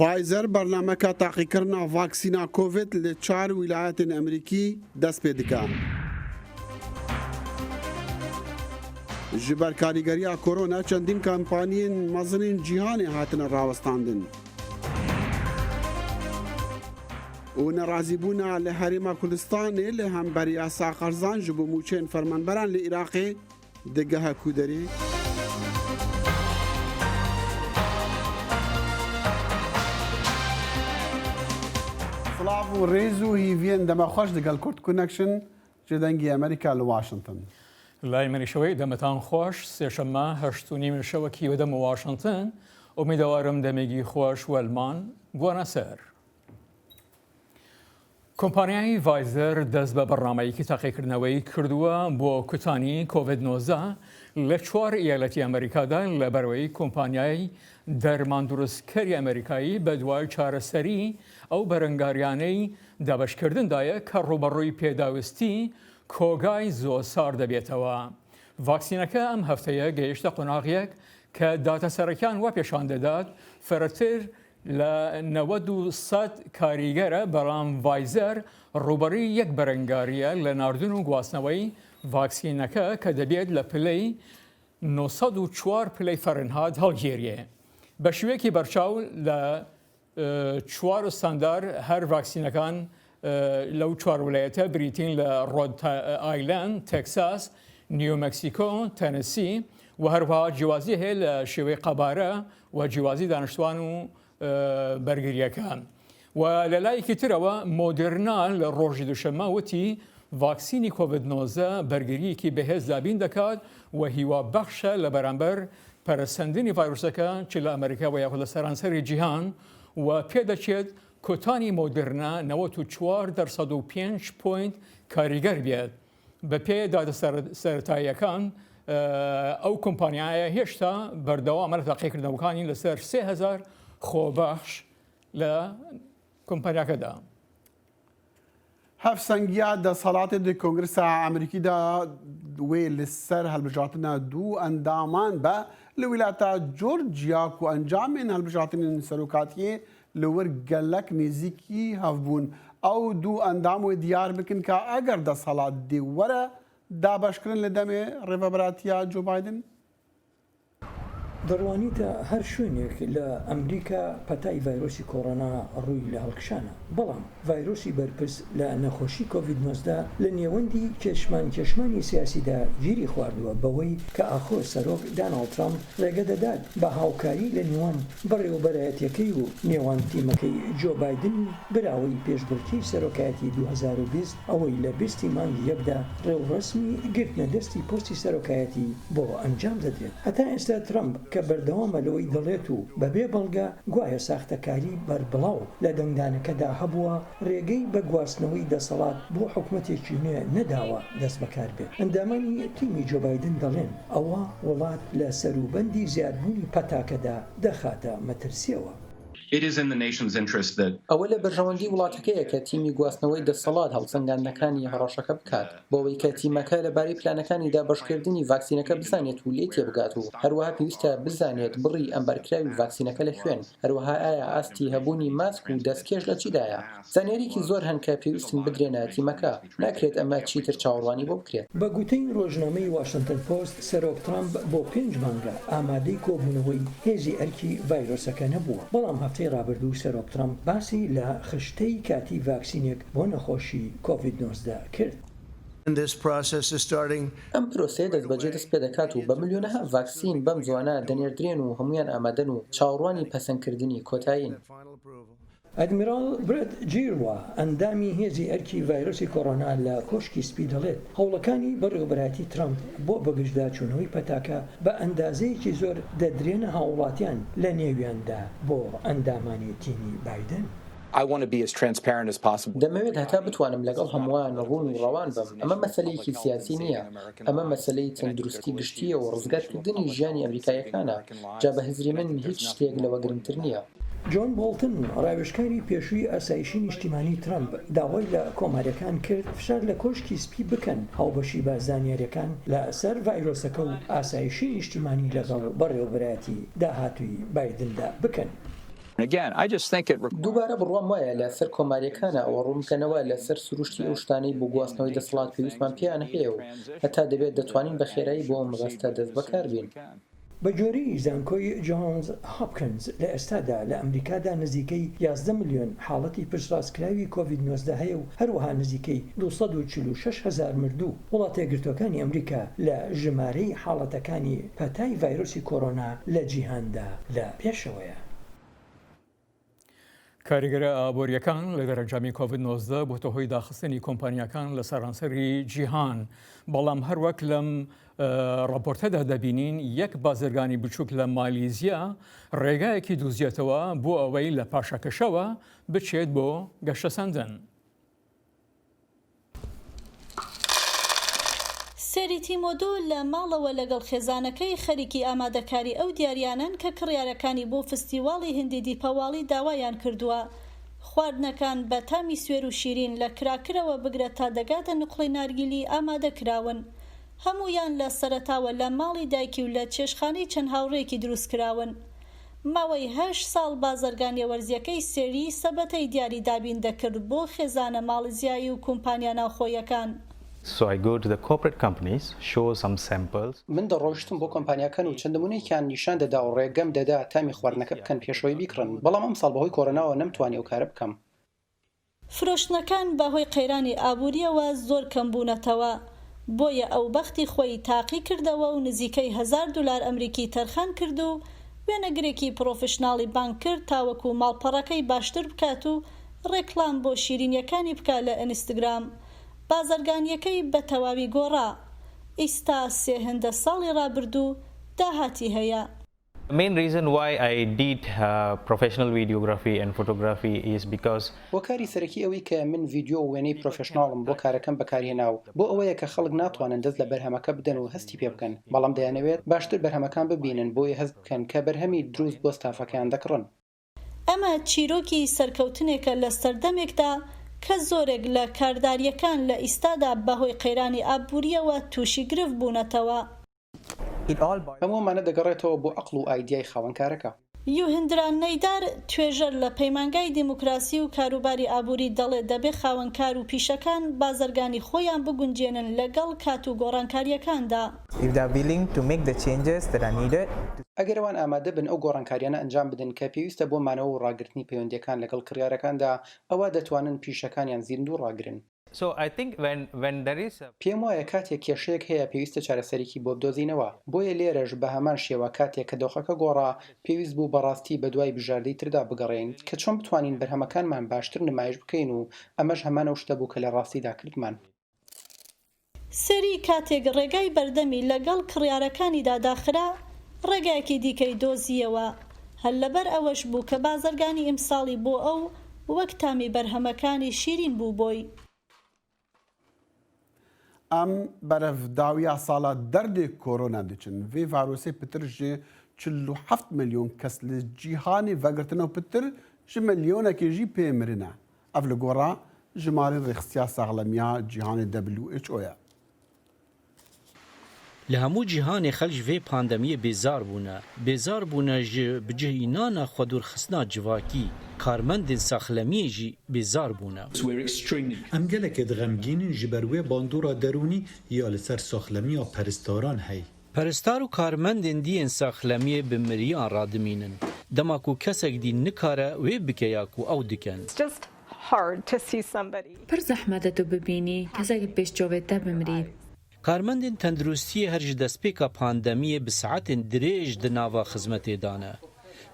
فایزەر بەرنامەکە تاقیکردنا ڤاکسینە کۆڤید لە 4 ویلایەتên ئەمریکی دەست پێ دکا. ji ber karîgeriya korona çendîn kampanyên mezinên cîhanê hatine rawestandin. û nerazîbûna li Herêma Kurdistanê li hemberiya Saqerzan ji bo mûçên fermanberan li Iraqê digehe ku derê. Silav û rêz û hîviyên demexweş digel Kurd Connection ji dengê Amerîka li Washington. لای مریشەوەی دەمەتان خۆش سێشەممە 8:30 شەوەکی وەدەم واشنگتن ئومیدەوارم دەمێگی خۆش وەلمان گوانە سەر. کۆمپانیای ڤایزەر دەست بە بەڕنامەیەکی تاقیکردنەوەی کردووە بۆ کوتانی کۆڤید-19 لە 4 ئیالەتی ئەمریکادا لە بەرەوەی کۆمپانیای دەرمان دروستکەری ئەمریکایی بە دوای چارەسەری ئەو بەرەنگاریانەی دابەشکردندایە کە ڕوبەڕووی پێداویستی کۆگای زۆر سار دەبێتەوە. ڤاکسینەکە ئەم هەفتەیە گەیشتە قۆناغیەک کە داتەسەرەکان وە پێشان دەدات فەرەتر لە 90% کاریگەرە، بەڵام ڤایزەر ڕوبەری یەک بەرەنگاریە لە ناردن و گواستنەوەی ڤاکسینەکە کە دەبێت لە پلەی 904 پلەی فەرنهاد هەڵگێریێ. بە شوێکی بەرچاو لە 4 ستاندار هەر ڤاکسینەکان لەو 4 ویلایەتە بریتین لە ڕۆد ئایلند، تەکساس، نیومەکسیکۆ، تەنسی و هەروەها جیوازی هەیە لە شێوەی قەبارە و جیوازی دانیشتوان و بەرگریەکان. و لە لایەکی ترەوە مۆدرنا لە ڕۆژی دووشەممە وتی ڤاکسینی کۆڤید-19 بەرگریەکی بەهێز دابین دەکات و هیوا بەخشە لە بەرامبەر پەرسەندنی ڤایرۆسەکە چ لە ئەمریکا و یاخود لە سەرانسەری جیهان و پێدەچێت کۆتانی مۆدرنا 94.5 پوینت کاریگەر بێت. بە پێ دادە سەرەتاییەکان ئەو کۆمپانیایە هێشتا بەردەوامە لە تاقیکردنەوەکانی لەسەر 3000 خۆبەخش لە کۆمپانیاکەدا. هەفسەنگیا دەسەڵاتێ دی کۆنگرسا ئەمریکیدا وێ لەسەر هەڵبژاتنە دوو ئەندامان بە لە ویلایەتە جۆرجیا و ئەنجامێن هەڵبژاتنین سەرۆکاتیە لەوەر گەلک نزیکی هەفبوون. ئەو دوو ئەندام و دیار بکن کە ئەگەر دەسەڵات دیوەرە دابەشکردن لە دەمێ ڕێڤەبەراتیە جۆ بایدن. دەڕوانیتە هەر شوێنێک لە ئەمریکا پەتای ڤایرۆسی کۆڕۆنا ڕووی لە هەڵکشانە، بەڵام ڤایرۆسی بەرپرس لە نەخۆشی کۆڤید-19 لە نێوەندی کێشمانی سیاسیدا گیری خواردووە بەوەی کە ئاخۆ سەرۆک داناڵد ترامپ ڕێگە دەدات بە هاوکاری لە نێوان بەڕێوەبەرایەتیەکەی و نێوان تیمەکەی جۆ بایدن براوەی پێشبڕکێی سەرۆکایەتی 2020 ئەوەی لە 20 مانگی یەکدا ڕێوڕسمی گرتنە دەستی پۆستی سەرۆکایەتی بۆ ئەنجام دەدرێت. هەتا ئێستا ترامپ کە بەردەوامە لەوەی دەڵێت و بەبێ بەڵگە گوایە ساختەکاری بەربڵاو لە دەنگدانەکەدا هەبووە ڕێگەی بە گواستنەوەی دەسەڵات بۆ حکوومەتێکی نوێ نەداوە دەست بەکار بێت. ئەندامانی تیمی جۆ بایدن دەڵێن ئەوە وڵات لە سەروبەندی زیادبوونی پەتاکەدا دەخاتە مەترسیەوە. ئەوە لە بەرژەوەندی وڵاتەکەیە کە تیمی گواستنەوەی دەسەڵات هەڵسەنگاندنەکانی هەڕەشەکە بکات بۆەوەی کە تیمەکە لەبارەی پلانەکانی دابەشکردنی ڤاکسینەکە بزانێت و لێ تێبگات و هەروەها پێویستە بزانێت بڕی ئەمبەرکراوی ڤاکسینەکە لە خوێن، هەروەها ئایا ئاستی هەبوونی ماسک و دەستکێش لە چیدایە. زانیاریکی زۆر هەن کە پێویستن بگرێنە تیمەکە، ناکرێت ئەمە چیتر چاوەڕوانی بۆ بکرێت. بە گوتەی ڕۆژنامەی واشنگتن پۆست سەرۆک ترامپ بۆ 5 مانگە ئامادەی کۆبوونەوەی هێزی ئەرکی ڤایرۆسەکە نەبووە، بەڵام هەفتەی ڕابردوو سەرۆک ترامپ باسی لە خشتەی کاتی ڤاکسینێک بۆ نەخۆشی کۆڤید-19 کرد. ئەم پرۆسەیە دەستبەجێ دەست پێ دەکات و بە ملیۆنەها ڤاکسین بەم زوانە دەنێردرێن و هەمویان ئامادەن و چاوەڕوانی پەسەندکردنی کۆتایین. ئەدمیرال برێت جیروا ئەندامی هێزی ئەرکی ڤایرۆسی کۆڕۆنا لە کۆشکی سپی دەڵێت هەوڵەکانی بەڕێوەبەراتی ترامپ بۆ بەگژداچوونەوەی پەتاکە بە ئەندازەیەکی زۆر دەدرێنە هاوڵاتیان لە نێویاندا بۆ ئەندامانی تیمی بایدن. دەمەوێت هەتا بتوانم لەگەڵ هەمووان ڕوون و ڕەوان بم. ئەمە مەسەلەیەکی سیاسی نییە، ئەمە مەسەلەی تەندروستی گشتیە و ڕزگارکردنی ژیانی ئەمریکایەکانە. جا بە هزری من هیچ شتێک لەوە گرنگتر نییە. جۆن بۆڵتن ڕاوێژکاری پێشووی ئاسایشی نیشتیمانی ترامپ داوای لە کۆمارەکان کرد فشار لە کۆشکی سپی بکەن هاوبەشی بە زانیاریەکان لە سەر ڤایرۆسەکە و ئاسایشی نیشتیمانی لەگەڵ بەڕێوەبەراتی داهاتووی بایدندا بکەن. دووبارە بڕوام وایە لە سەر کۆماریەکانە ئەوە ڕوونکەنەوە لە سەر سروشتی ئەو شتانەی بۆ گواستنەوەی دەسەڵات پێویستمان پێیان هەیە و هەتا دەبێت دەتوانین بە خێرایی بۆ ئەم مەبەستە دەست بەکار بین. بە جۆری زانکۆی جۆنز هاپکینز لە ئێستادا لە ئەمریکادا نزیکەی 11 ملیۆن حاڵەتی پشتڕاستکراوی کۆڤید-19 هەیە و هەروەها نزیکەی 246,000 مردوو. وڵاتە یەکگرتووەکانی ئەمریکا لە ژمارەی حاڵەتەکانی پەتای ڤایرۆسی کۆڕۆنا لە جیهاندا لە پێشەوەیە. کاریگەرە ئابوووریەکان لە دەرەنجامی کۆڤید-19 بۆتە هۆی داخستنی کۆمپانیەکان لە سەرانسەری جیهان، بەڵام هەروەک لەم ڕاپۆرتەدا دەبینین یەک بازرگانی بچووک لە مالیزیا ڕێگایەکی دۆزیێتەوە بۆ ئەوەی لە پاشەکەشەوە بچێت بۆ گەشتەسەندن. سێری تیمۆدۆ لە ماڵەوە لەگەڵ خێزانەکەی خەریکی ئامادەکاری ئەو دیاریانن کە کڕیارەکانی بۆ فستیواڵی هندی دیپەواڵی داوایان کردووە. خواردنەکان بە تامی سوێر و شیرین لە کراکرەوە بگرێت تا دەگاتە نوقڵی نارگیلی ئامادەکراون. هەمویان لە سەرەتاوە لە ماڵی دایکی و لە چێشخانەی چەند هاوڕێکی دروستکراون. ماوەی 8 ساڵ بازرگانی وەرزیەکەی سێری سەبەتەی دیاری دابین دەکرد بۆ خێزانە ماڵیزیایی و کۆمپانیا ناوخۆیەکان. So I go to the corporate companies, show some samples. من دەڕۆیشتم بۆ کۆمپانیاکان و چەند نمونەیەکیان نیشان دەدا و ڕێگەم دەدا تامی خواردنەکە بکەن پێشەوەی بیکڕن، بەڵام ئەم ساڵ بەهۆی کۆرۆناوە نەمتوانی ئەو کارە بکەم. فرۆشتنەکان بەهۆی قەیرانی ئابووریەوە زۆر کەم بوونەتەوە، بۆیە ئەو بەختی خۆی تاقی کردەوە و نزیکەی $1000 ئەمریکی تەرخان کرد و وێنەگرێکی پرۆفشناڵی بانک کرد تاوەکو ماڵپەڕەکەی باشتر بکات و ڕێکلام بۆ شیرینیەکانی بکات لە ئینستاگرام. بازرگانیەکەی بە تەواوی گۆڕا. ئێستا 3 ساڵی ڕابردوو داهاتی هەیە. The main reason why I did professional videography and photography is because بۆ کاری سەرەکی ئەوەی کە من ڤیدیۆ و وێنەی پرۆفشناڵم بۆ کارەکەم بەکارهێناو، بۆ ئەوەیە کە خەڵک ناتوانن دەست لە بەرهەمەکە بدەن و هەستی پێ بکەن، بەڵام دەیانەوێت باشتر بەرهەمەکان ببینن بۆیە هەست بکەن کە بەرهەمی دروست بۆ ستافەکان دەکڕن. ئەمە چیرۆکی سەرکەوتنێکە لە سەردەمێکدا کە زۆرێک لە کارداریەکان لە ئیستادا بەهۆی قەیرانی ئابووریەوە تووشی گرفت بوونەتەوە. هەموومانە دەگەڕێتەوە بۆ عەقڵ و ئایدیای خاوەنکارەکە. یوهندران نەیدار توێژەر لە پەیمانگای دیموکراسی و کاروباری ئابووری دەڵێت دەبێت خاوەنکار و پیشەکان بازرگانی خۆیان بگونجێنن لەگەڵ کات و گۆڕانکاریەکاندا. ئەگەر ئەوان ئامادە بن ئەو گۆڕانکاریانە ئەنجام بدەن کە پێویستە بۆ مانەوە و ڕاگررتنی پەیوەندیەکان لەگەڵ کڕیارەکاندا، ئەوە دەتوانن پیشەکانیان زیندوو ڕاگرن. so I think when there is پێم وایە کاتێک کێشەیەک هەیە پێویستە چارەسەرێکی بۆ بدۆزینەوە، بۆیە لێرەش بە هەمان شێوە کاتێک کە دۆخەکە گۆڕا پێویست بوو بەڕاستی بە دوای بژاردەی تردا بگەڕێین کە چۆن بتوانین بەرهەمەکانمان باشتر نمایش بکەین و ئەمەش هەمانە شتە بوو کە لە ڕاستیدا کردمان. سەری کاتێک ڕێگای بەردەمی لەگەڵ کڕیارەکانیدا داخرا، ڕێگایەکی دیکەی دۆزیەوە. هەر لەبەر ئەوەش بوو کە بازرگانی ئیمساڵی بۆ ئەو وەک تامی بەرهەمەکانی شیرین بوو بۆی. ئەم بەرەفداویە ساڵە دەردێ کۆرۆنا دەچن vê ڤایرۆسê pitir ji 47 ملیۆن کەس li cîhanê vegiritine û pitir ji milyonekê jî pê mirine. Ev li gora jimarên rêxistiya saxlemiya cîhanê WHO ye. لە هەموو جیهانê خەڵک ji vê pandemiyê bêzar bûne. Bêzar bûne ji bicihînana xwedûrxistina civakî. Karmendên saxlemiyê jî bêzar bûne. Em gelekê dixemgînin ji ber wê bandora derûnî ya li ser saxlemiya perîstaran hey. Perîstar û karmendên diyên saxlemiyê bi miriyan radimînin. Dema ku kesek dî nikare wê bike ya ku ew dikin. Pir zehmet e tu bibînî kesekî pêşçovê te bimrî. Karmendên tenduristiyê her ji destpêka pandemiyê bi saetên dirêj di nava xizmetê dane.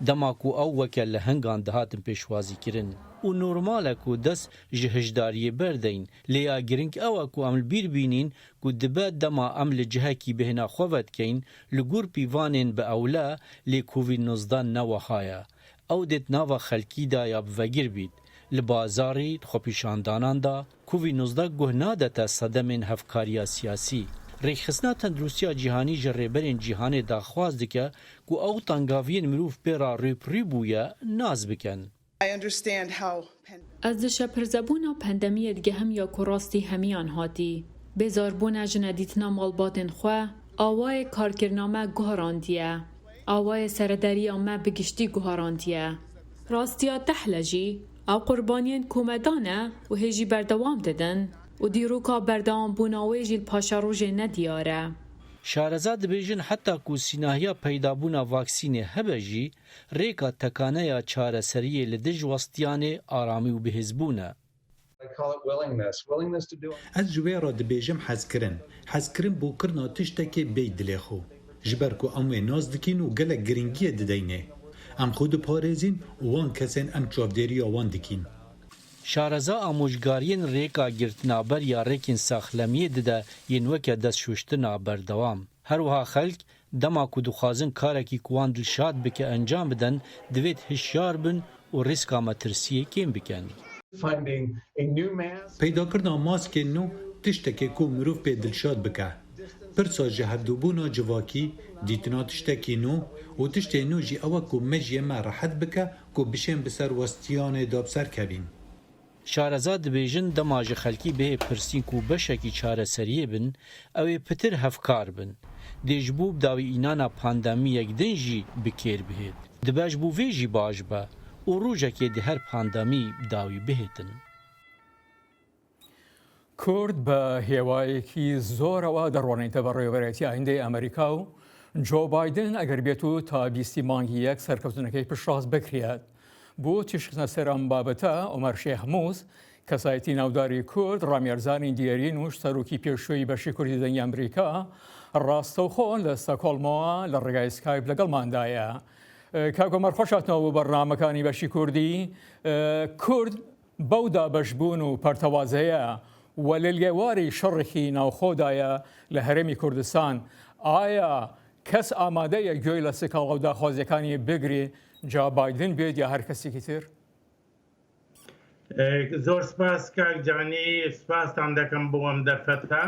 Dema ku ew weke li hingan dihatin pêşwazîkirin û normal e ku dest ji hişdariyê berdeyîn, lê ya giring ew e ku em li bîr bînîn ku dibe dema em li cihekî bihêna xwe vedikeyn li gor pîvanên bi ewle lê Covid-19 newiha ye. Ew dêt nava xelkî da ya bivegir bît. Li bazarî xwepîşandanan da Covid-19 guh nadete sedemên hevkariya siyasî. Rêxistina tendurustiya cîhanî ji rêberên cîhanê daxwaz dike ku ew tangaviyên mirov pêra rêpirî bûye naz bikin. Ez di şepirzebûna pandemiyê digihim ya ku rastî hemiyan hatî. Bêzarbûna ji nedîtina malbatên xwe, awayê karkirina me guharandiye. Awayê serederiya me bi giştî guharandiye. ڕاستیا تەحلەژی ئەو قوربانیان کۆمەدانە و هێژی بەردەوام دەدەن و دیروکا بەردەوام بووناوێژی پاشە ڕۆژێ نەدیارە. شارەزا دەبێژن حتا کو سیناهیا پەیدابوونا ڤاکسینێ هەبە ژی ڕێکا تەکانەیە چارەسەریە لە دژ وەستیانێ ئارامی و بەهێزبوونە. Ez ji wê re dibêjim hezkirin. Hezkirin bû kirina tiştekê bêy dilê xwe. Ji ber ku em wê nas dikîn û gelek giringiyê dideyne. Em xwe diparêzîn û wan kesên em çavdêriya wan dikîn. شارەزا ئامۆژگاریên ڕێکا گرتنابەر یا ڕێکên ساخلەمیê dide yên weke destşûştina berdewam. Herwiha xelk dema ku dixwazin karekî ku wan dilşad bike encam bidin divêt hişyar bin û rîska metirsiyê kêm bikin. Peydakirina maskên nû tiştekê ku mirov pê dilşad bike. Pirsa ji hevdûbûna civakî, dîtina tiştekî nû û tiştê nû jî ew ku me jiyê me rehet bike ku bişên bi ser westiyanê de bi ser kevîn. شارەزا دەبێژن دەما ji xelkî bihê pirsîn ku beşekî çareseriyê bin ew ê pitir hevkar bin. Dê ji bo dawî înana pandemiyek din jî bi kêr bihêt. Dibe ji bo vê jî baş be û rojekê di her pandemî dawî bihêtin. کورد بە هێوایەکی زۆرەوە دەڕۆنێتە بە ڕێوەبەرێتی ئایندەی ئەمریکا و جۆ بایدن ئەگەر بێت و تا 20 مانگی یەک سەرکەوتنەکەی پشتڕاست بکرێت. بۆ تیشکنە سەرام بابەتە ئۆمەر شێخمووز کەسایەتی ناوداری کورد ڕامیێرزانی دیێرین و سەرۆکی پێشووی بەشی کوردی دەنگی ئەمریکا ڕاستەوخۆ لە ستۆکهۆڵمەوە لە ڕێگای سکایپ لەگەڵماندایە. کاک ئۆمەر خۆشاتنەوە بۆ بەرنامەکانی بەشی کوردی. کورد بەو دابەشبوون و پەرتەوازەیە و لە لێواری شەڕێکی ناوخۆدایە لە هەرێمی کوردستان ئایا کەس ئامادەیە گوێی لە سکاڵ و داخوازیەکانی بگری جا بایدن بێت یا هەر کەسێکی تر؟ زۆر سپاس کاکجانی سپاسان دەکەم بۆ ئەم دەرفەتە.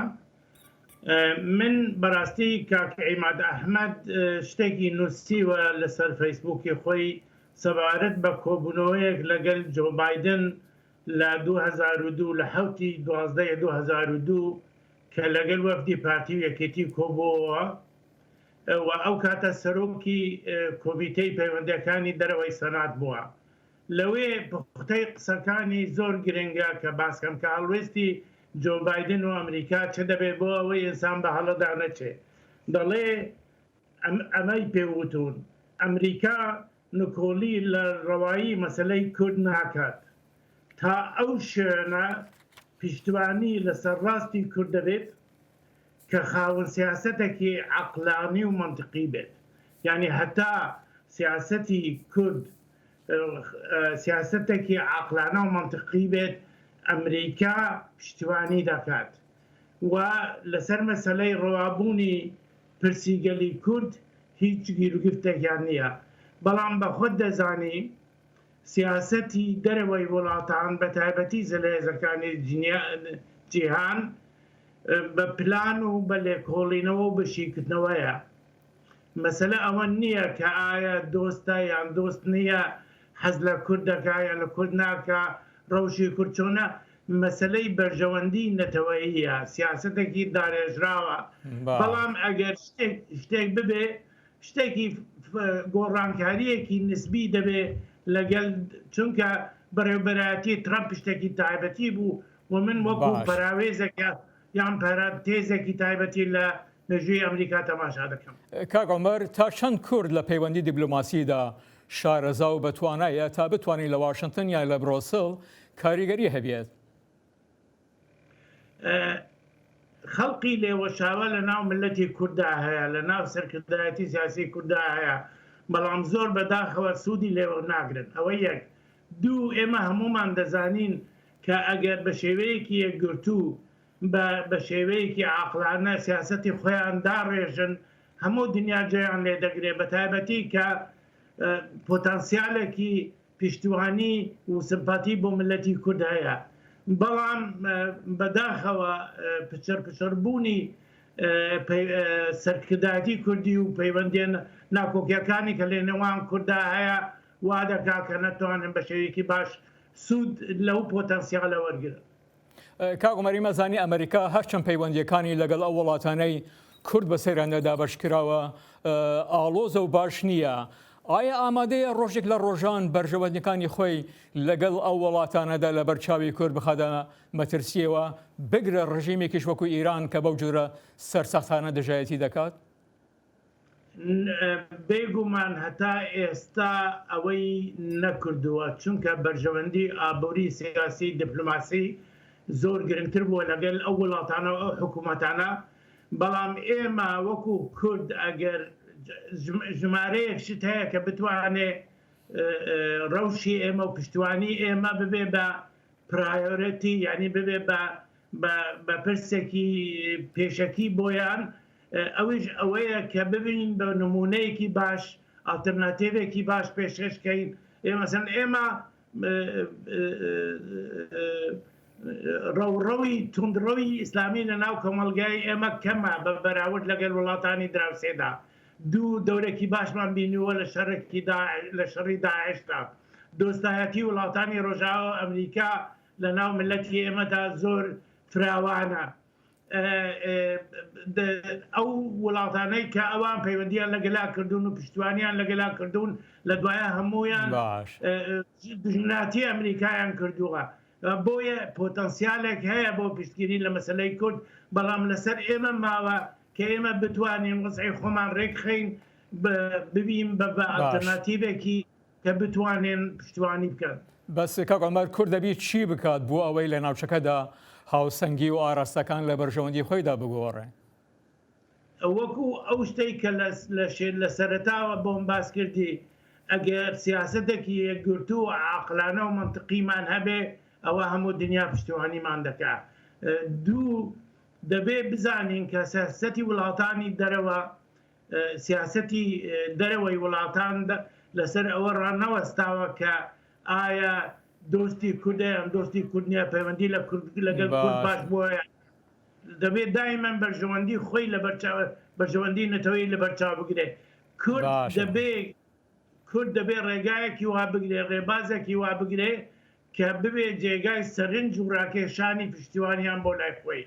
من بەڕاستی کاک عیماد ئەحمەد شتێکی نووسیوە لەسەر فەیسبووکی خۆی سەبارەت بە کۆبوونەوەیەک لەگەڵ جۆ بایدن لە 2002 لە 7/12/2002 کە لەگەڵ وەفدی پارتی و یەکێتی کۆبووەوە و ئەو کاتە سەرۆکی کۆمیتەی پەیوەندیەکانی دەرەوەی سەنات بووە. لەوێ پوختەی قسەکانی زۆر گرنگە کە باسکەم کە هەڵوێستی جۆ بایدن و ئەمریکا چه دەبێت بۆ ئەوەی ئینسان بە هەڵەدا نەچێ. دەڵێ ئەمەی پێوتون ئەمریکا نکۆلی لە ڕەوایی مەسلەی کورد ناکات. تا ئەو شوێنە پشتوانی لەسەر ڕاستی کورد دەبێت کە خاوەن سیاسەتێکی عەقلانی و منطقی بێت. یعنی هەتا سیاسەتی کورد سیاسەتێکی عەقلانە و منطقی بێت ئەمریکا پشتیوانی دەکات و لەسەر مەسەلەی ڕەوابوونی پرسیگەلی کورد هیچ گیرگفتێکیان نییە. بەڵام بە خۆت دەزانی سیاسەتی دەرەوەی وڵاتان بە تایبەتی زەلێزەکانی جیهان بە پلان و بە لێکۆڵینەوە و بەشیکردنەوەیە. مەسەلە ئەوە نییە کە ئایا دۆستە یان دۆست نییە، حەز لە کوردەکە یان لە کورد ناکە، ڕەوشی کورد چۆنە. مەسەلەی بەرژەوەندی نەتەوەییە، سیاسەتێکی دارێژراوە. بەڵام ئەگەر شتێک ببێ شتێکی گۆڕانکاریەکی نسبی دەبێ لەگەڵ چونکە بەڕێوەبەرایەتی ترامپ شتێکی تایبەتی بوو و من وەکو پەراوێزێکە یان پەرانتێزێکی تایبەتی لە مێژووی ئەمریکا تەماشا دەکەم. کاک عومەر تا چەند کورد لە پەیوەندی دیبلۆماسیدا شارەزا و بەتوانایە تا بتوانین لە واشنگتن یان لە برۆسڵ کاریگەری هەبێت؟ خەڵقی لێوەشاوە لە ناو ملەتی کووردا هەیە، لە ناو سەرکردایەتی سیاسی کووردا هەیە، بەڵام زۆر بەداخەوە سوودی لێوە ناگرن. ئەوە یەک. دوو، ئێمە هەمومان دەزانین کە ئەگەر بە شێوەیەکی یەکگرتوو بە شێوەیەکی عاقلانە سیاسەتی خۆیان داڕێژن هەموو دنیا جێیان لێ دەگرێت، بە تایبەتی کە پۆتەنسیالێکی پشتیوانی و سمپاتی بۆ ملەتی کورد هەیە. بەڵام بەداخەوە پچڕبوونی سەرکردایەتی کوردی و پەیوەندیان ناکۆکیەکانی کە لێ نێوان کووردا هەیە وا دەکا کە نەتوانن بە شێوەیەکی باش سوود لەو پۆتەنسیالە وەرگرن. کاک عومەری مەزانی ئەمریکا هەرچەند پەیوەندیەکانی لەگەڵ ئەو وڵاتانەی کورد بە سەیرانەدا بەشکراوە ئاڵۆزە و باش نییە. ئایا ئامادەیە ڕۆژێک لە ڕۆژان بەرژەوەندەکانی خۆی لەگەڵ ئەو وڵاتانەدا لە بەرچاوی کورد بخەدە مەترسیەوە بگرە ڕژیمێکیش وەکو ئیران کە بەو جۆرە سەرسەختانە دژایەتی دەکات؟ بێگومان هەتا ئێستا ئەوەی نەکردووە چونکە بەرژەوەندی ئابووری سیاسی دیپلۆماسی زۆر گرنگتر بووە لەگەڵ ئەو وڵاتانە و ئەو حکوومەتانە بەڵام ئێمە وەکو کورد ئەگەر ژمارەیەک شت هەیە کە بتوانێ ڕەوشی ئێمە و پشتیوانی ئێمە ببێ بە پرایۆرەتی یعنی ببێ بە پرسێکی پێشەکی بۆیان ئەویش ئەوەیە کە ببینین بە نمونەیەکی باش ئالتەرناتیڤێکی باش پێشکەشکەین ئێمەسەن ئێمە ڕەوڕەوی توندڕەوی ئیسلامی لە ناو کۆمەلگای ئێمە کەمە بە بەراورد لەگەڵ وڵاتانی دراوسێدا دوو دەورێکی باشمان بینیوە لە شەڕی داعشتا دۆستایەتی وڵاتانی ڕۆژاوە ئەمریکا لە ناو ملەتی ئێمەدا زۆر فراوانە ئەو وڵاتانەی کە ئەوان پەیوەندیان لەگەلا کردوون و پشتیوانیان لەگەلا کردوون لە دوایە هەمویان دژمناتی ئەمریکایان کردووە بۆیە پۆتەنسیالێک هەیە بۆ پشتگیری لە مەسلەی کورد بەڵام لەسەر ئێمە ماوە کە ئێمە بتوانین وەزعی خۆمان ڕێکخەین ببین بە ئالتەرناتیڤێکی کە بتوانین پشتیوانی بکەن. بەس کاکۆمەر کورد دەبێت چی بکات بۆ ئەوەی لە ناوچەکەدا هاوسەنگی و ئاراستەکان لە بەرژەوەندی خۆیدا بگۆڕێ؟ وەکو ئەو شتەی کە لە سەرەتاوە بۆم باس کردی ئەگەر سیاسەتێکی یەکگرتوو و عاقلانە و منطقیمان هەبێ ئەوە هەموو دنیا پشتیوانیمان دەکات. دوو دەبێ بزانین کە سیاسەتی وڵاتانی دەرەوە سیاسەتی دەرەوەی وڵاتان لەسەر ئەوە ڕانەوەستاوە کە ئایا دۆستی کوردیان دۆستی کوردنیە پەیوەندی لەگەڵ کورد باش بۆیە دەبێت دایمەن بەرژەوەندی خۆی لە بەرژەوەندی نەتەوەی لە بەرچاو بگرێ. کورد دەبێ ڕێگایەکی وا بگرێ ڕێبازێکی وا بگرێ کە ببێ جێگای سەرنج و ڕاکێشانی پشتیوانیان بۆ لای خۆی.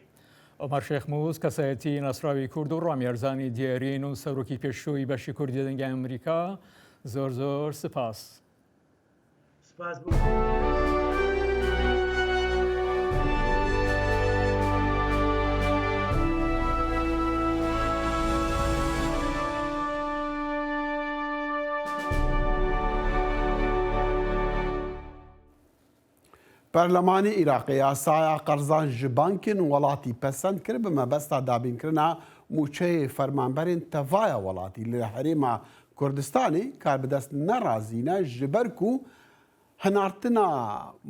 ئۆمەر شێخ مووس کەسایەتی ناسراوی کورد و ڕامیێرزانی دیێرین و سەرۆکی پێشووی بەشی کوردی دەنگی ئەمریکا زۆر زۆر سپاس. سپاس بۆ. پەرلەمانی عێراقی یاسایە قەرزان ji bankên welatî pesend kir bi mebesta dabînkirina mûçeyê fermanberên tevaya welatî li Herêma Kurdistanê kar bi dest nerazîne ji ber ku hinartina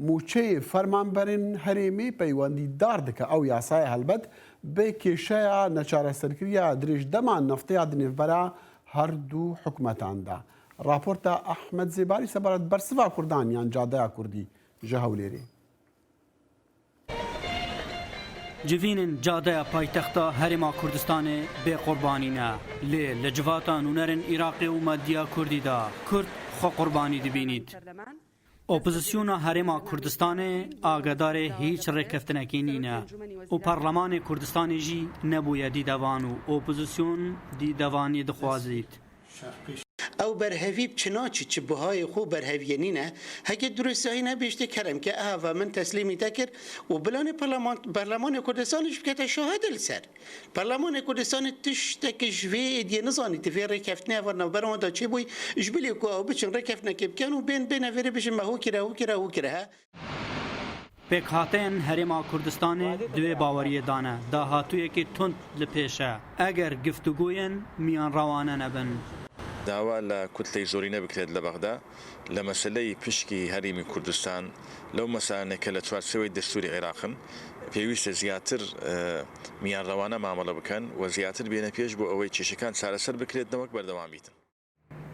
mûçeyê fermanberên herêmê peywendîdar dike ew yasayê helbet bê kêşeya neçareserkiriya dirêjdema nefteya di nêvbera her du hikûmetan de. Raporta Ahmed Zêbarî sebaret bersiva Kurdan yan cadeya Kurdî ji Hewlêrê. Civînên cadeya paytexta Herêma Kurdistanê bê qurbanî ne. Lê li civata nûnerên Iraqê û Mediya Kurdî de Kurd xwe qurbanî dibînît. Opozisyona Herêma Kurdistanê agadarê hîç rêkeftinekê nîne û Parlemanê Kurdistanê jî nebûye dîdevan û opozisyon dîdevanî dixwazît. او برهوی چناچی چه بهای خوب برهویینینه هگه درستایی نبیشته کرم که اها من تسلیمی تکر و بلان پارلمان کردستانش بکته شاهد السر پارلمان کردستان تشتک جوید یه نزانی تفیر رکفتنه ورنو برام دا چه بوی جبلی کو او بچن رکفتنه که بکن و بین وری بشن ما هو کره پێک هاتەیەن هەرێما کوردستانê divê baweriyê dane dahatûyekê tund li pêş e eger giftugûyên miyanrawane nebin. داوا لە کوتلەی زۆری نەبکرێت لە بەغدا لە مەسلەی پشکی هەرێمی کوردستان لەو مەسانێکە لە چوارچێوەی دەستوری عێراقن پێویستە زیاتر میانڕەوانە مامەڵە بکەن و زیاتر بێنە پێش بۆ ئەوەی کێشەکان چارەسەر بکرێت نەوەک بەردەوام بیتن.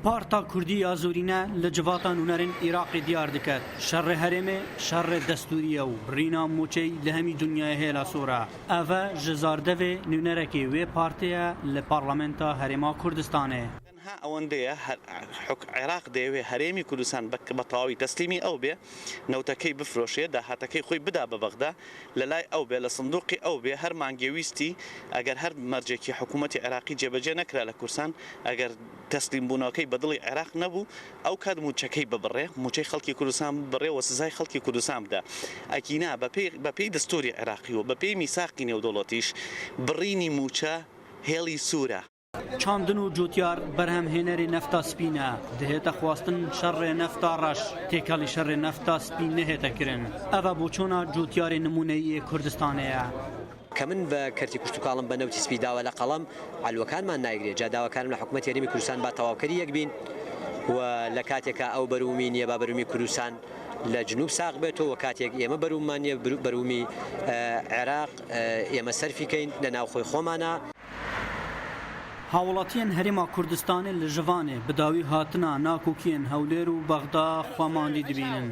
Parta Kurdî ya Zorîne li civata nûnerên Iraqê diyar diket. Şerrê herêmê, şerrê destûriye û rîna moçey li hemî dunyayê hêla sor e. Ev e ji zardevê nûnerekê wê partiyê li Parlamenta Herêma Kurdistanê. تەنها ئەوەندەیە عێراق دەیەوێ هەرێمی کوردستان بە تەواوی تەسلیمی ئەو بێ نەوتەکەی بفرۆشێ داهاتەکەی خۆی بدا بە بەغدا لە لای ئەو بێ لە سندوقی ئەو بێ هەر مانگێویستی ئەگەر هەر مەرجێکی حکوومەتی عێراقی جێبەجێ نەکرا لە کورسان ئەگەر تەسلیم بوونەوەکەی بەدڵی عێراق نەبوو ئەو کات موچەکەی ببڕێ موچەی خەڵکی کوردستان بڕێ و سزای خەڵکی کوردستان بدە ئەکینا بەپێی دەستوری عێراقی و بەپێی میساقی نێودەوڵەتیش بڕینی موچە هێڵی سوورە. چاندن و جوتیار بەرهەمهێنەری نەفتا سپینە دەهێتە خواستن شەڕێ نەفتا ڕەش تێکەڵی شەڕێ نەفتا سپین نەهێتەکردن ئەڤە بۆ چۆنە جوتیاری نمونەیی کوردستانەیە. کە من بە کەرتی کوشت و کاڵم بە نەوتی سپی داوە لە قەڵەم عەلوەکانمان نایگرێت جا داواکانم لە حکوومەتی هەرێمی کوردستان با تەواوکەری یەک بین و لە کاتێکە ئەو بەرومی نییە با بەرومی کوردستان لە جنوب ساق بێتەوە کاتێک ئێمە بەروممان نیە بەرومی عێراق ئێمە سەرفیکەین لە ناوخۆی خۆمانە. هاوڵاتیان هەرێما کوردستانی لە ژڤانێ بداوی هاتنە ناکۆکیان هەولێر و بەغدا خواماندی دبینن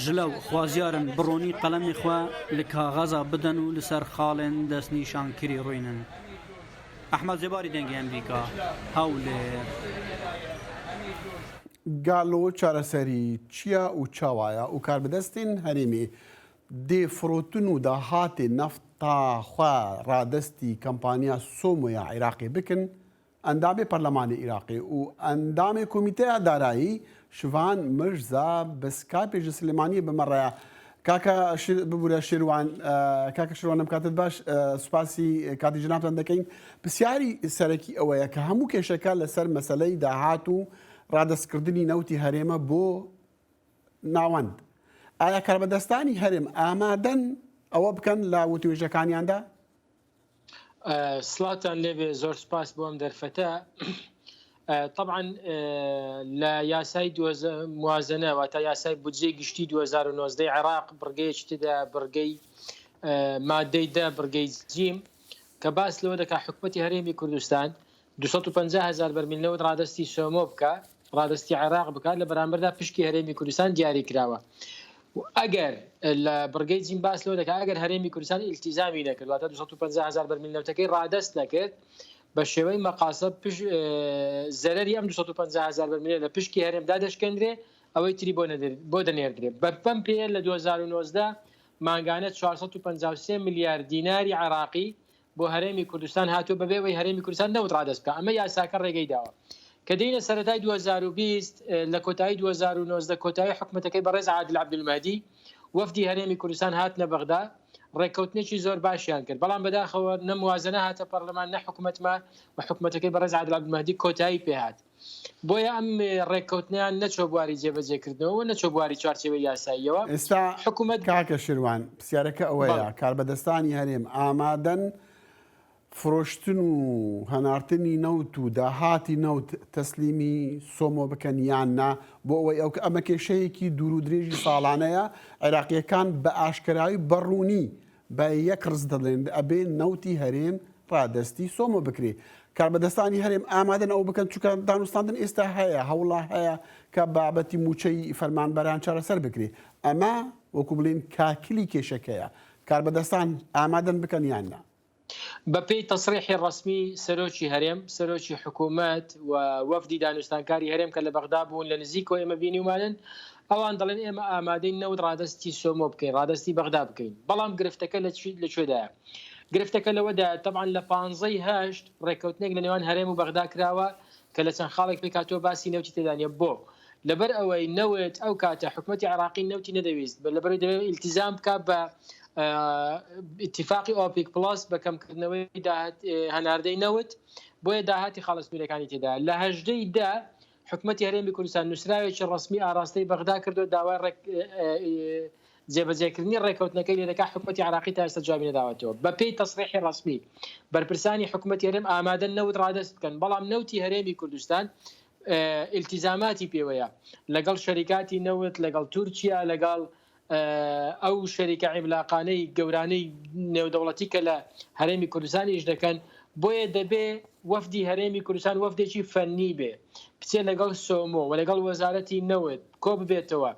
ژلەو خوازیارن بڕۆنی قەلەمی خوا لە کاغەزا بدەن و لەسەر خاڵێن دەستنیشانکری ڕووینن. ئەحمەد زێباری دەنگی ئەمریکا هەولێر. گالۆ چارەسەری چییە و چاوایە و کاربدەستین هەرێمی دێفرۆتن و داهاتێ نەفتاخوا ڕادەستی کەمپانیا سۆمۆیا عێراقی بکن ئەندامی پەرلەمانی عێراقی و ئەندامی کۆمیتەیە دارایی شوان مرزا بە سکایپێژی سلێمانی بمەڕەیە. کاکە ببوورە شێروان کاکە شێروانم کاتت باش سوپاسی کاتی جنابتان دەکەین. پرسیاری سەرەکی ئەوەیە کە هەموو کێشەکە لەسەر مەسەلەی داهات و ڕادەستکردنی نەوتی هەرێمە بۆ ناوەند. ئایا کاربەدەستانی هەرێم ئامادەن ئەوە بکەن لە وتوێژەکانیاندا؟ سڵاتان لێبێ زۆر سپاس بۆ ئەم دەرفەتە. طبعا لە یاسای موازنە واتە یاسای بودجێ گشتی 2019 عێراق بڕگەیەکی تێدا بڕگەی مادەی دا بڕگەی جیم کە باس لەوە دەکا حکوومەتی هەرێمی کوردستان 250,000 بەرمیل نەوت ڕادستی سۆمۆ بکە ڕادستی عێراق بکات لە بەرامبەردا پشکی هەرێمی کوردستان دیاری کراوە. ئەگەر لە بڕگەی جیم باس لەوە دەکات ئەگەر هەرێمی کوردستان ئیلتیزامی نەکرد واتە 250,000 بەرمیل نەوتەکەی ڕادست نەکرد بە شێوەی مەقاسە زەرەری ئەم 250,000 بەرمیل لە پشکی هەرێمدا دەشکەندرێ ئەوەی تری بۆ دەنێردرێت. بەپەم پێ لە 2019 مانگانە 453 میلیارد دیناری عێراقی بۆ هەرێمی کوردستان هاتووە بەبێەوەی هەرێمی کوردستان نەوت ڕادست بکە. ئەمە یاساکە ڕێگەی داوە کە دێنە سەرەتای 2020 لە کۆتایی 2019 کۆتایی حکوومەتەکەی بەڕێز عادل عەبدولمەهدی وەفدی هەرێمی کوردستان هاتنە بەغدا ڕێککەوتنێکی زۆر باشیان کرد بەڵام بەداخەوە نەموازنە هاتە پەرلەمان نە حکوومەتمە و حکوومەتەکەی بەڕێز عادل عەبدولمەهدی کۆتایی پێهات. بۆیە ئەم ڕێککەوتنیان نەچۆ بواری جێبەجێکردنەوە نەچۆ بواری چوارچێوەی یاساییەوە. ئێستا حکوومەت کاکە شێروان پرسیارەکە ئەوەیە کاربەدەستانی هەرێم ئامادەن فرۆشتن و هەناردنی نەوت و داهاتی نەوت تەسلیمی سۆمۆ بکەن یان نا بۆ ئەوەی ئەمە کێشەیەکی دوور و درێژی ساڵانەیە عێراقیەکان بە ئاشکرایی بەڕوونی بە یەک ڕز دەڵێن ئەبێ نەوتی هەرێم ڕادەستی سۆمۆ بکرێ. کاربەدەستانی هەرێم ئامادەن ئەو بکەن چونکە دانوستاندن ئێستا هەیە هەوڵا هەیە کە بابەتی موچەی فەرمانبەران چارەسەر بکرێ. ئەمە وەکو بڵێن کاکلی کێشەکەیە کاربەدەستان ئامادەن بکەن یان نا؟ بەپێی تەسریحی ڕسمی سەرۆکی هەرێم سەرۆکی حکوومەت و وەفدی دانوستانکاری هەرێم کە لە بەغدا بوون لە نزیکەوە ئێمە بینیومانن ئەوان دەڵێن ئێمە ئامادەی نەوت ڕادستی سۆمۆ بکەین ڕادستی بەغدا بکەین. بەڵام گرفتەکە لەکوێدایە؟ گرفتەکە لەوەدا تەبعاً لە 15/8 ڕێککەوتنێک لە نێوان هەرێم و بەغدا کراوە کە لە چەند خاڵێک پێی کاتۆ باسی نەوتی تێدانە بۆ لەبەر ئەوەی نەوت ئەو کاتە حکوومەتی عێراقی نەوتی نەدەویست لەبەر دەوێت ئیلتیزام بکات بە اتفاقی ئۆپیک پلاس بەکەمکردنەوەی هەناردەی نەوت بۆیە داهاتی خاڵستنورەکانی تێدا لە 18دا حکوومەتی هەرێمی کوردستان نووسراوێکی ڕسمی ئاراستەی بەغدا کردو داوای جێبەجێکردنی ڕێککەوتنەکەی لێ دەکات حکوومەتی عێراقی تا ئێستا جوابی نەداوەتەوە. بەپێی تەسریحی ڕسمی بەرپرسانی حکوومەتی هەرێم ئامادەن نەوت ڕادەست بکەن بەڵام نەوتی هەرێمی کوردستان ئیلتیزاماتی پێوەیە لەگەڵ شەریکاتی نەوت لەگەڵ تورکیا لەگەڵ ئەو شەریکە عیملاقانەی گەورانەی نێودەوڵەتی کە لە هەرێمی کوردستانیش دەکەن بۆیە دەبێ وەفدی هەرێمی کوردستان وەفدێکی فەنی بێ بچێ لەگەڵ سۆمۆ و لەگەڵ وەزارەتی نەوت کۆ ببێتەوە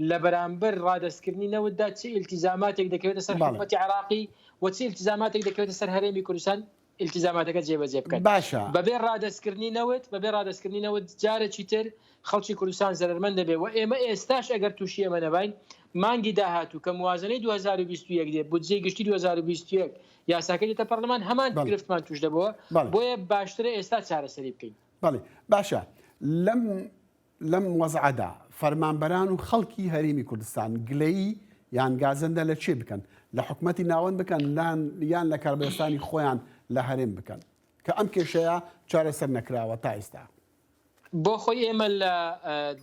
لە بەرامبەر ڕادستکردنی نەوتدا چه ئیلتیزاماتێک دەکەوێتە سەر حکوومەتی عێراقی و چه ئیلتیزاماتێک دەکەوێتە سەر هەرێمی کوردستان التزاماتەکە جێبەجێ بکەن باشە بەبێ ڕادەستکردنی نەوت جارێکی تر خەڵکی کوردستان زەرمەند دەبێت و ئێمە ئێستاش ئەگەر تووشی ئەمە نەبین مانگی داهاتوو کە موازنەی 2021 دێ بودجێ گشتی 2021 یاساکە دێتە پەرلەمان هەمان گرفتمان توش دەبەوە بۆیە باشترە ئێستا چارەسەری بکەین بەڵێ باشە لەم وەزعەدا فەرمانبەران و خەڵکی هەرێمی کوردستان گلەیی یان گازەندە لە چێ بکەن لە حکومەتی ناوەند بکەن یان لە کاربەستانی خۆیان لە هەرێم بکەن کە ئەم کێشەیە چارەسەر نەکراوە تا ئێستا بۆ خۆی ئێمە لە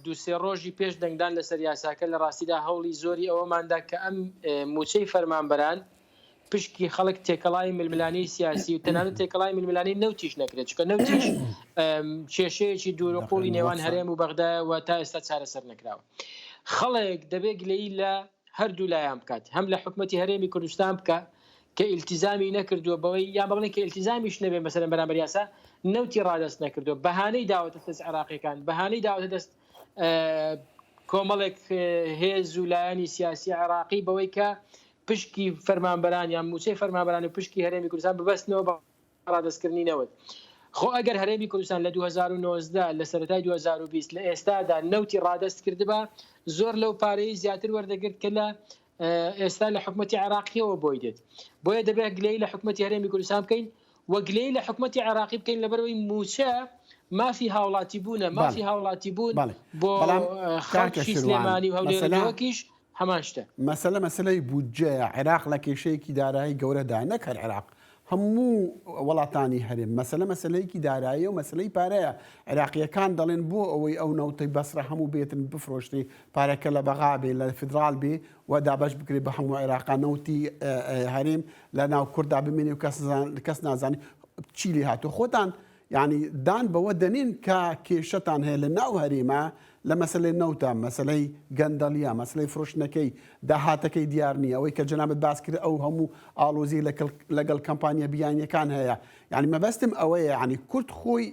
دووسێ ڕۆژی پێش دەنگدان لەسەر یاساکە لە ڕاستیدا هەوڵی زۆری ئەوەماندا کە ئەم موچەی فەرمانبەران پشکی خەڵک تێکەڵای ململانی سیاسی و تەنانەت تێکەڵای ململانی نەوتیش نەکرێت چکە نەوتیش کێشەیەکی دوورۆقۆڵی نێوان هەرێم و بەغدایەوە تا ئێستا چارەسەر نەکراوە خەڵک دەبێت گلەیی لە هەردوو لایان بکات هەم لە حکومەتی هەرێمی کوردستان بکە کە ئیلتیزامی نەکردووە بەوەی یان بڵێن کە ئیلتیزامیش نەبێ مەسەلەن بەرامبەر یاسا نەوتی ڕادەست نەکردووە بەهانەی داوەتە دەست عێراقیەکان بەهانەی داوەتە دەست کۆمەڵێک هێز و لایەنی سیاسی عێراقی بەوەی کە پشکی فەرمانبەران یان موچەی فەرمانبەران و پشکی هەرێمی کوردستان ببەستنەوە بە ڕادەستکردنی نەوت خۆ ئەگەر هەرێمی کوردستان لە 2019 لە سەرەتای 2020 لە ئێستادا نەوتی ڕادەست کردبە زۆر لەو پارەی زیاتر وەردەگرت کە لە ئێستا لە حکومەتی عێراقیەوە بۆی دێت بۆیە دەبێت گلەی لە حکومەتی هەرێمی کوردستان بکەین وەگلەی لە حکومەتی عێراقی بکەین لەبەرەوەی موچە مافی هاوڵاتی بوونە مافی هاوڵاتی بوون بۆ خەڵکی سلێمانی و هەولێرەوەکیش هەمان شتە مەسەلەی بودجەیە عێراق لە کێشەیەکی دارایی گەورەدا نەکەر عێراق هەموو وڵاتانی هەرێم مەسەلەیەکی دارایی و مەسلەی پارەیە عێراقیەکان دەڵێن بۆ ئەوەی ئەو نەوتەی بەسرە هەموو بێتن بفرۆشتی پارەکە لە بەغا بێ لە فدرال بێ و دابش بکرێت بە هەموو عێراقا نەوتی هەرێم لە ناو کووردا بمێنێ و کەس نازانی چی لێ هاتوو خۆتان یعنی دان بەوە دەنین کە کێشەتان هەیە لە ناو هەرێمە لە مەسلەی نەوتە مەسلەی گەندەڵیە مەسلەی فرۆشتنەکەی داهاتەکەی دیار نییە ئەوەی کە جەنابەت باس کرد ئەو هەموو ئالۆزی لەگەڵ کەمپانیا بیانیەکان هەیە یعنی مەبەستم ئەوەیە ینی کورد خۆی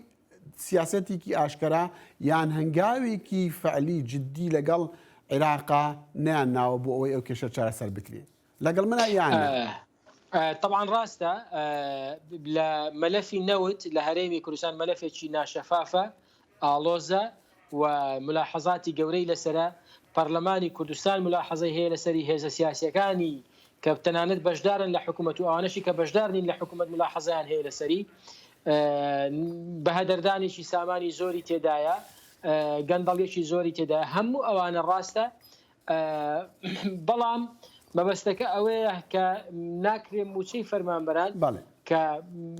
سیاسەتێکی ئاشکرا یان هەنگاوێکی فعلی جددی لەگەڵ عێراقا نیان ناوە بۆ ئەوەی ئەو کێشە چارەسەر بکرێت لەگەڵ منە یانە طبعا ڕاستە لە مەلەفی نەوت لە هەرێمی کوردستان مەلەفێکی ناشەفافە ئالۆزە و ملاحەزاتی گەورەی لەسرە پەرلەمانی کوردستان ملاحەزەی هەیە لەسەری هێزە سیاسیەکانی کە تەنانەت بەشدارن لە حکوومەت و ئەوانەشی کە بەشدارنین لە حکوومەت ملاحەزەیان هەیە لەسەری بەهەدەردانێکی سامانی زۆری تێدایە گەندەڵێکی زۆری تێدایە هەموو ئەوانە ڕاستە بەڵام مەبەستەکە ئەوەیە کە ناکرێت موچەی فەرمانبەران کە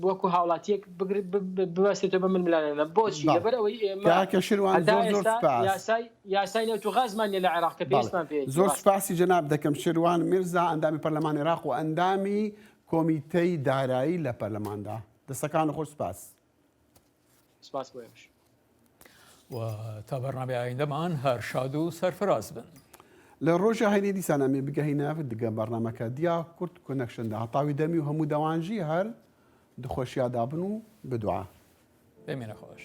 وەکو هاوڵاتیەک ببەستێتەوە بە ململانە بۆچی لەبەر ئەوەی یاسای نەوت و غازمانە لە عێراق کە پێویستمان پێ زۆر سوپاسی جەناب دەکەم شێروان میرزا ئەندامی پەرلەمانی عێراق و ئەندامی کۆمیتەی دارایی لە پەرلەماندا دەستەکان خۆش سپاس بۆیش و تا بەرنامەی ئایندەمان هەر شاد و سەرفراز بن لە ڕۆژە هەینێ دیسانەمێ بگەهینە دگە بەرنامەکە دیا کورد کۆنەکشندا هەتاوی دەمی و هەموو دەوانژی هەر دخۆشیادا بن و بدوعا بێمێنە خۆش